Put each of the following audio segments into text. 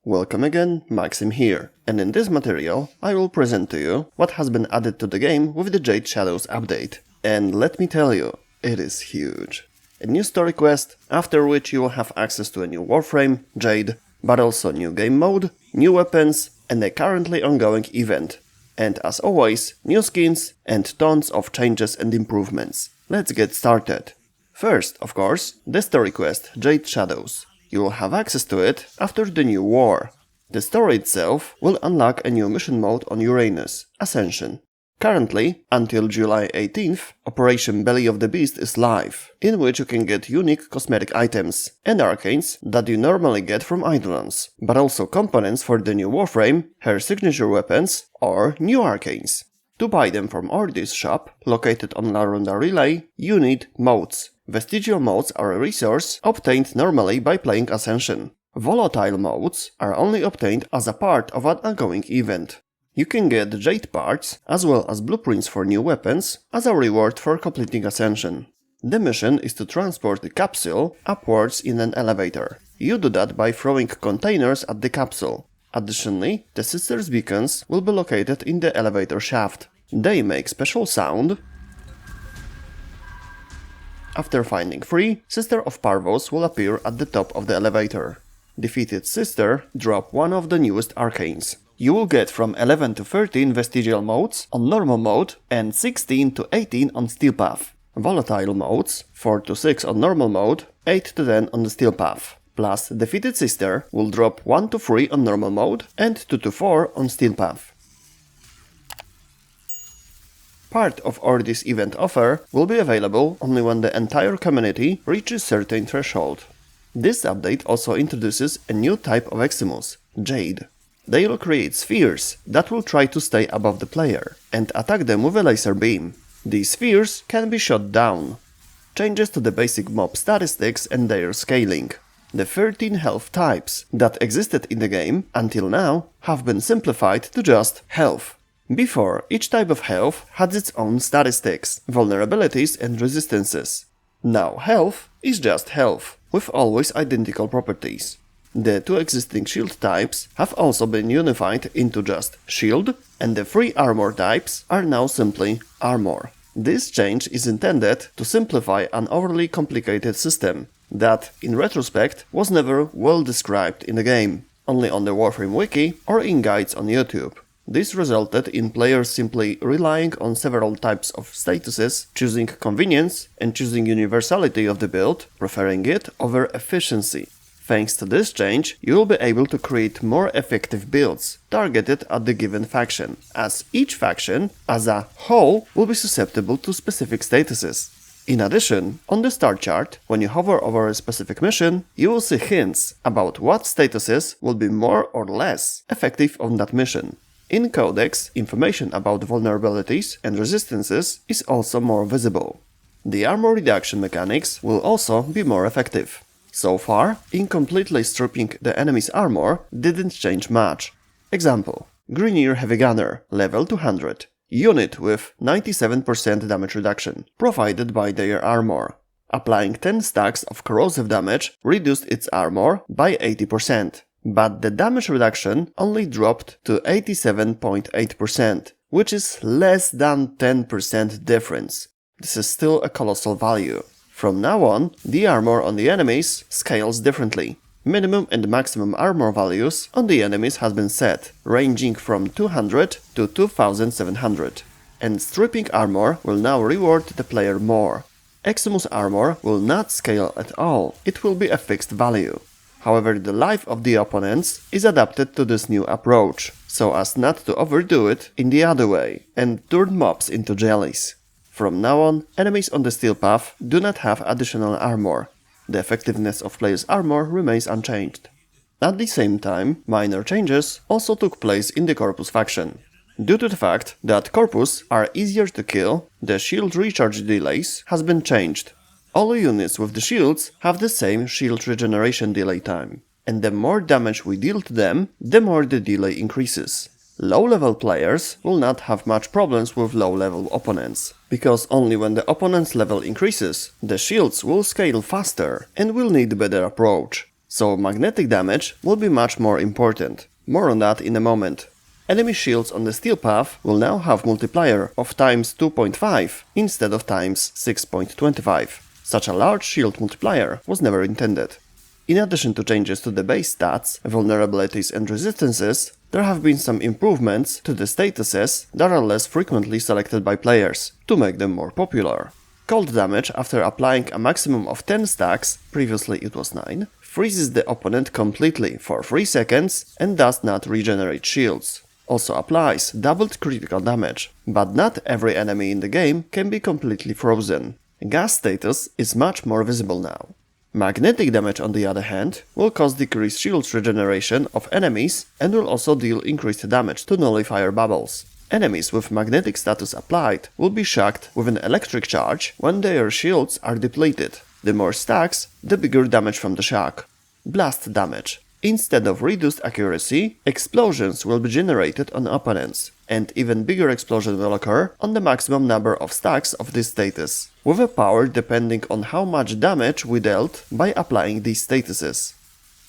Welcome again, Maxim here, and in this material I will present to you what has been added to the game with the Jade Shadows update. And let me tell you, it is huge. A new story quest, after which you will have access to a new Warframe, Jade, but also new game mode, new weapons, and a currently ongoing event. And as always, new skins and tons of changes and improvements. Let's get started. First, of course, the story quest, Jade Shadows. You will have access to it after the new war. The story itself will unlock a new mission mode on Uranus, Ascension. Currently, until July 18th, Operation Belly of the Beast is live, in which you can get unique cosmetic items and arcanes that you normally get from Eidolons, but also components for the new Warframe, her signature weapons, or new arcanes. To buy them from Ordi's shop, located on La Ronda Relay, you need modes. Vestigial modes are a resource obtained normally by playing Ascension. Volatile modes are only obtained as a part of an ongoing event. You can get Jade parts, as well as blueprints for new weapons, as a reward for completing Ascension. The mission is to transport the capsule upwards in an elevator. You do that by throwing containers at the capsule. Additionally, the Sisters' beacons will be located in the elevator shaft. They make special sound. After finding 3, Sister of Parvos will appear at the top of the elevator. Defeated Sister drop one of the newest arcanes. You will get from 11 to 13 Vestigial modes on normal mode and 16 to 18 on Steel Path. Volatile modes 4 to 6 on normal mode, 8 to 10 on the Steel Path. Plus, Defeated Sister will drop 1 to 3 on normal mode and 2 to 4 on Steel Path. Part of Ordi's event offer will be available only when the entire community reaches certain threshold. This update also introduces a new type of Eximus, Jade. They will create spheres that will try to stay above the player and attack them with a laser beam. These spheres can be shot down. Changes to the basic mob statistics and their scaling. The 13 health types that existed in the game until now have been simplified to just health. Before, each type of health had its own statistics, vulnerabilities and resistances. Now health is just health, with always identical properties. The 2 existing shield types have also been unified into just shield, and the 3 armor types are now simply armor. This change is intended to simplify an overly complicated system that, in retrospect, was never well described in the game, only on the Warframe wiki or in guides on YouTube. This resulted in players simply relying on several types of statuses, choosing convenience and choosing universality of the build, preferring it over efficiency. Thanks to this change, you will be able to create more effective builds targeted at the given faction, as each faction, as a whole, will be susceptible to specific statuses. In addition, on the star chart, when you hover over a specific mission, you will see hints about what statuses will be more or less effective on that mission. In Codex, information about vulnerabilities and resistances is also more visible. The armor reduction mechanics will also be more effective. So far, incompletely stripping the enemy's armor didn't change much. Example: Grenier Heavy Gunner, level 200. Unit with 97% damage reduction, provided by their armor. Applying 10 stacks of corrosive damage reduced its armor by 80%. But the damage reduction only dropped to 87.8%, which is less than 10% difference. This is still a colossal value. From now on, the armor on the enemies scales differently. Minimum and maximum armor values on the enemies has been set, ranging from 200 to 2700. And stripping armor will now reward the player more. Eximus armor will not scale at all, it will be a fixed value. However, the life of the opponents is adapted to this new approach, so as not to overdo it in the other way and turn mobs into jellies. From now on, enemies on the Steel Path do not have additional armor. The effectiveness of players' armor remains unchanged. At the same time, minor changes also took place in the Corpus faction. Due to the fact that Corpus are easier to kill, the shield recharge delays has been changed. All units with the shields have the same shield regeneration delay time, and the more damage we deal to them, the more the delay increases. Low-level players will not have much problems with low-level opponents, because only when the opponent's level increases, the shields will scale faster and will need better approach. so magnetic damage will be much more important. More on that in a moment. Enemy shields on the steel path will now have multiplier of times 2.5 instead of times 6.25. Such a large shield multiplier was never intended. In addition to changes to the base stats, vulnerabilities and resistances, there have been some improvements to the statuses that are less frequently selected by players, to make them more popular. Cold damage after applying a maximum of 10 stacks, previously it was 9, freezes the opponent completely for 3 seconds and does not regenerate shields. Also applies doubled critical damage, but not every enemy in the game can be completely frozen. Gas status is much more visible now. Magnetic damage, on the other hand, will cause decreased shields regeneration of enemies and will also deal increased damage to nullifier bubbles. Enemies with magnetic status applied will be shocked with an electric charge when their shields are depleted. The more stacks, the bigger damage from the shock. Blast damage. Instead of reduced accuracy, explosions will be generated on opponents, and even bigger explosion will occur on the maximum number of stacks of this status, with a power depending on how much damage we dealt by applying these statuses.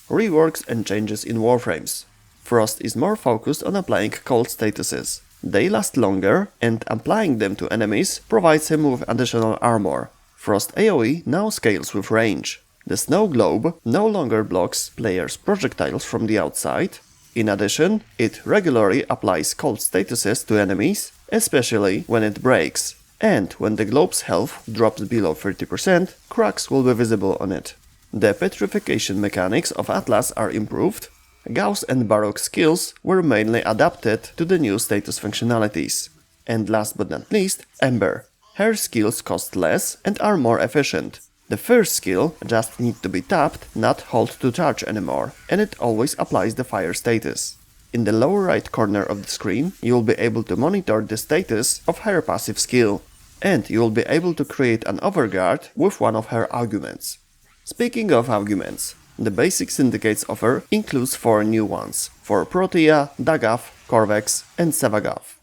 Reworks and changes in Warframes. Frost is more focused on applying cold statuses. They last longer, and applying them to enemies provides him with additional armor. Frost AoE now scales with range. The snow globe no longer blocks players' projectiles from the outside. In addition, it regularly applies cold statuses to enemies, especially when it breaks. And when the globe's health drops below 30%, cracks will be visible on it. The petrification mechanics of Atlas are improved. Gauss and Baroque skills were mainly adapted to the new status functionalities. And last but not least, Ember. Her skills cost less and are more efficient. The first skill just needs to be tapped, not hold to charge anymore, and it always applies the fire status. In the lower right corner of the screen, you will be able to monitor the status of her passive skill, and you will be able to create an overguard with one of her augments. Speaking of augments, the basic syndicates offer includes 4 new ones for Protea, Dagath, Corvex, and Sevagath.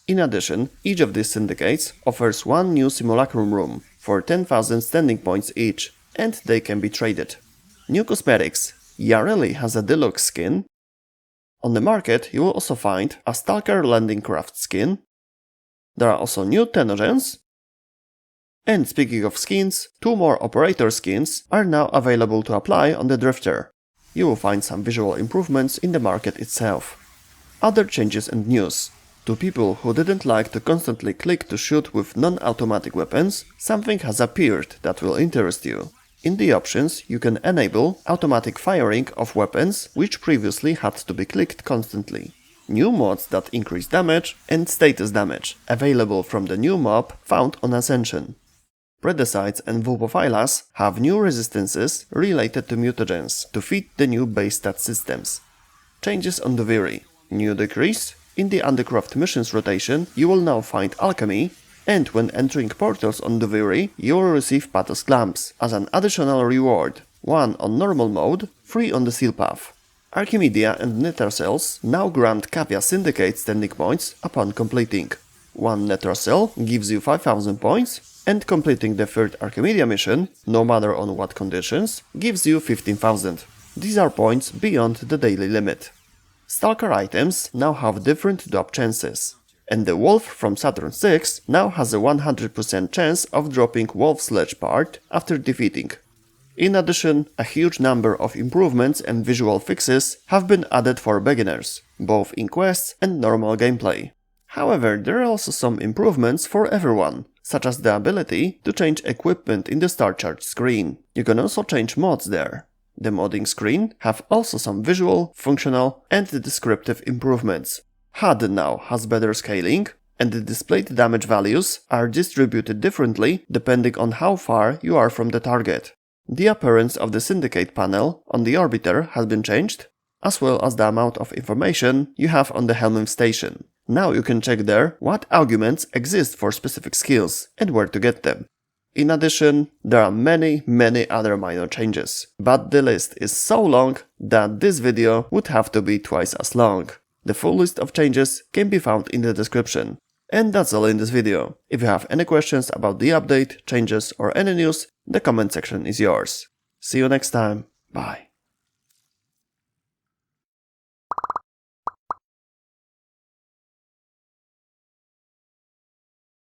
In addition, each of these syndicates offers 1 new simulacrum room for 10,000 standing points each, and they can be traded. New cosmetics. Yareli has a deluxe skin. On the market you will also find a Stalker Landing Craft skin. There are also new Tenogens. And speaking of skins, 2 more operator skins are now available to apply on the Drifter. You will find some visual improvements in the market itself. Other changes and news. To people who didn't like to constantly click to shoot with non-automatic weapons, something has appeared that will interest you. In the options, you can enable automatic firing of weapons which previously had to be clicked constantly. New mods that increase damage and status damage, available from the new mob found on Ascension. Predicides and Vulpophilas have new resistances related to mutagens to fit the new base stat systems. Changes on Duviri. New decrease. In the Undercroft missions rotation, you will now find Alchemy, and when entering portals on Duviri, you will receive Pathos Clamps as an additional reward, 1 on normal mode, 3 on the Seal Path. Archimedia and Netracels now grant Cavia Syndicate standing points upon completing. 1 Netracel gives you 5000 points, and completing the 3rd Archimedia mission, no matter on what conditions, gives you 15,000. These are points beyond the daily limit. Stalker items now have different drop chances, and the Wolf from Saturn VI now has a 100% chance of dropping Wolf Sledge part after defeating. In addition, a huge number of improvements and visual fixes have been added for beginners, both in quests and normal gameplay. However, there are also some improvements for everyone, such as the ability to change equipment in the Star Chart screen. You can also change mods there. The modding screen have also some visual, functional and descriptive improvements. HUD now has better scaling, and the displayed damage values are distributed differently depending on how far you are from the target. The appearance of the Syndicate panel on the Orbiter has been changed, as well as the amount of information you have on the Helmholtz station. Now you can check there what augments exist for specific skills and where to get them. In addition, there are many other minor changes, but the list is so long that this video would have to be twice as long. The full list of changes can be found in the description. And that's all in this video. If you have any questions about the update, changes or any news, the comment section is yours. See you next time. Bye.